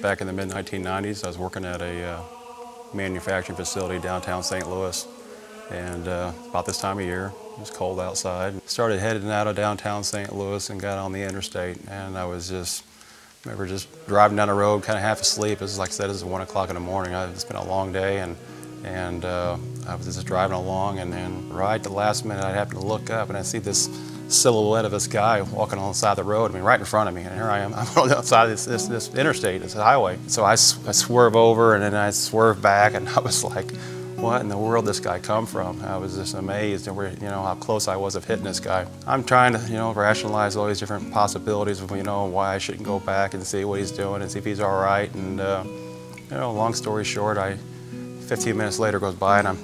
back in the mid-1990s. I was working at a manufacturing facility downtown St. Louis, and about this time of year, it was cold outside. Started heading out of downtown St. Louis and got on the interstate, and I remember just driving down the road, kind of half asleep. It was, like I said, it was 1 o'clock in the morning. It's been a long day, and I was just driving along, and then right at the last minute, I happened to look up, and I see this silhouette of this guy walking on the side of the road, right in front of me. And here I am, I'm on the outside of this interstate, this highway. So I swerve over, and then I swerve back, and I was like, what in the world did this guy come from? I was just amazed at how close I was of hitting this guy. I'm trying to, rationalize all these different possibilities of, why I shouldn't go back and see what he's doing and see if he's all right. And, long story short, 15 minutes later goes by, and I'm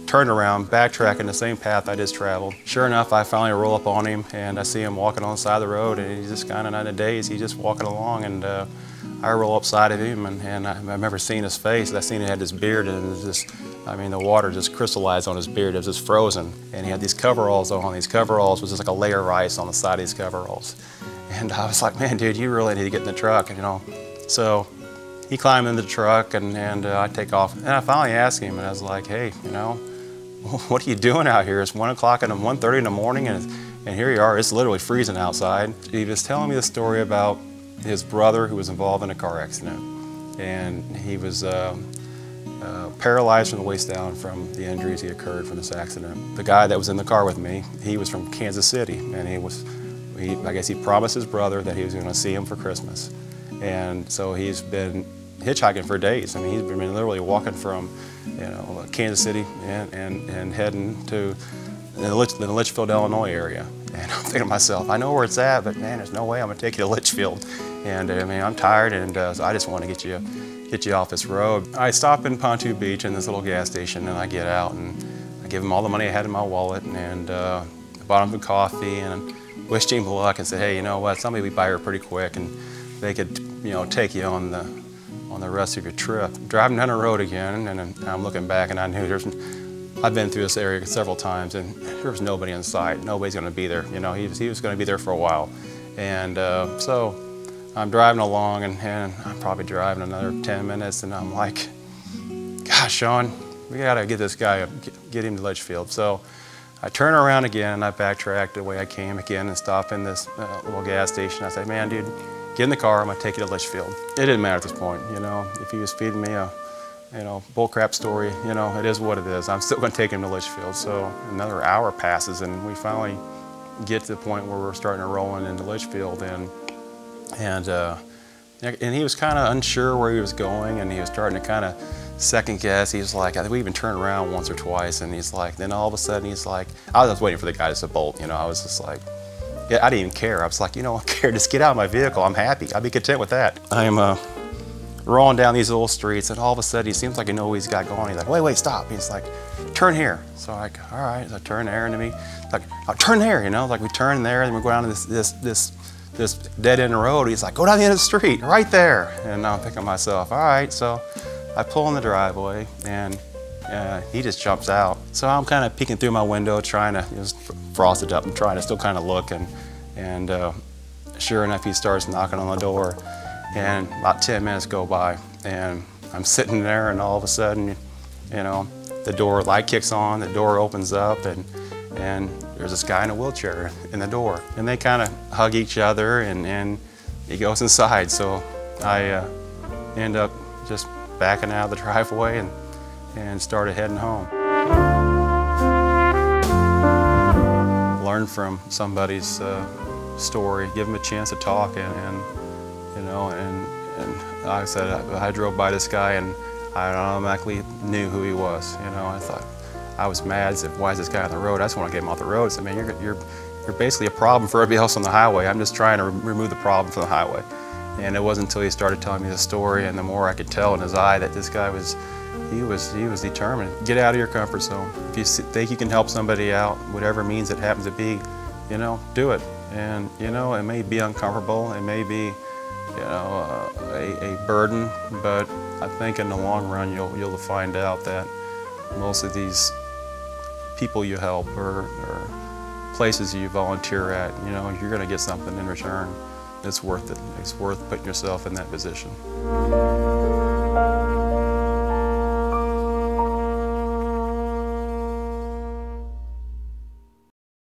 turned around, backtracking the same path I just traveled. Sure enough, I finally roll up on him, and I see him walking on the side of the road, and he's just kind of in a daze. He's just walking along, and I roll up side of him, and I remember seeing his face. I seen he had this beard, and it was just, the water just crystallized on his beard. It was just frozen, and he had these coveralls on. These coveralls was just like a layer of ice on the side of these coveralls. And I was like, man, dude, you really need to get in the truck, So he climbed in the truck, and I take off. And I finally asked him, and I was like, hey, what are you doing out here? It's 1 o'clock and 1:30 in the morning, and here you are. It's literally freezing outside. He was telling me the story about his brother who was involved in a car accident, and he was paralyzed from the waist down from the injuries he occurred from this accident. The guy that was in the car with me, he was from Kansas City, and I guess he promised his brother that he was going to see him for Christmas, and so he's been hitchhiking for days. He's been literally walking from Kansas City and heading to the Litchfield, Illinois area. And I'm thinking to myself, I know where it's at, but man, there's no way I'm going to take you to Litchfield. And I'm tired, and so I just want to get you off this road. I stop in Pontoon Beach in this little gas station, and I get out, and I give him all the money I had in my wallet, and bought him some coffee, and wished him luck, and said, hey, you know what, somebody will be by here pretty quick, and they could take you on the rest of your trip. Driving down the road again, and I'm looking back, and I knew I've been through this area several times, and there was nobody in sight. Nobody's going to be there. He was going to be there for a while. And so I'm driving along, and I'm probably driving another 10 minutes, and I'm like, gosh, Shawn, we got to get this guy, get him to Litchfield. So I turn around again, and I backtrack the way I came again and stop in this little gas station. I say, man, dude, get in the car, I'm going to take you to Litchfield. It didn't matter at this point, if he was feeding me a, bullcrap story, it is what it is. I'm still going to take him to Litchfield. So another hour passes, and we finally get to the point where we're starting to roll into Litchfield, and he was kind of unsure where he was going, and he was starting to kind of second guess. He was like, I think we even turned around once or twice, and he's like, then all of a sudden he's like, I was waiting for the guy to bolt, I was just like, yeah, I didn't even care. I was like, I don't care, just get out of my vehicle. I'm happy. I'd be content with that. I'm rolling down these little streets, and all of a sudden he seems like he knows what he's got going. He's like, wait, stop. He's like, turn here. So I'm like, all right. So I turn there, and like, oh, turn there, like we turn there, and we go down to this dead end road. He's like, go down the end of the street, right there. And I'm thinking to myself, all right. So I pull in the driveway, and he just jumps out. So I'm kind of peeking through my window, trying to, it's frosted up, I'm trying to still kind of look, and sure enough, he starts knocking on the door, and about 10 minutes go by, and I'm sitting there, and all of a sudden, the door light kicks on, the door opens up, and there's this guy in a wheelchair in the door, and they kind of hug each other, and he goes inside. So I end up just backing out of the driveway and started heading home. Learn from somebody's story, give them a chance to talk, and like I said, I drove by this guy, and I automatically knew who he was. I thought, I was mad. I said, why is this guy on the road? I just want to get him off the road. I said, man, you're basically a problem for everybody else on the highway. I'm just trying to remove the problem from the highway. And it wasn't until he started telling me the story, and the more I could tell in his eye, that this guy was determined. Get out of your comfort zone. If you think you can help somebody out, whatever means it happens to be, do it. And it may be uncomfortable, it may be, a burden, but I think in the long run you'll find out that most of these people you help or places you volunteer at, you're going to get something in return. it's worth it. It's worth putting yourself in that position.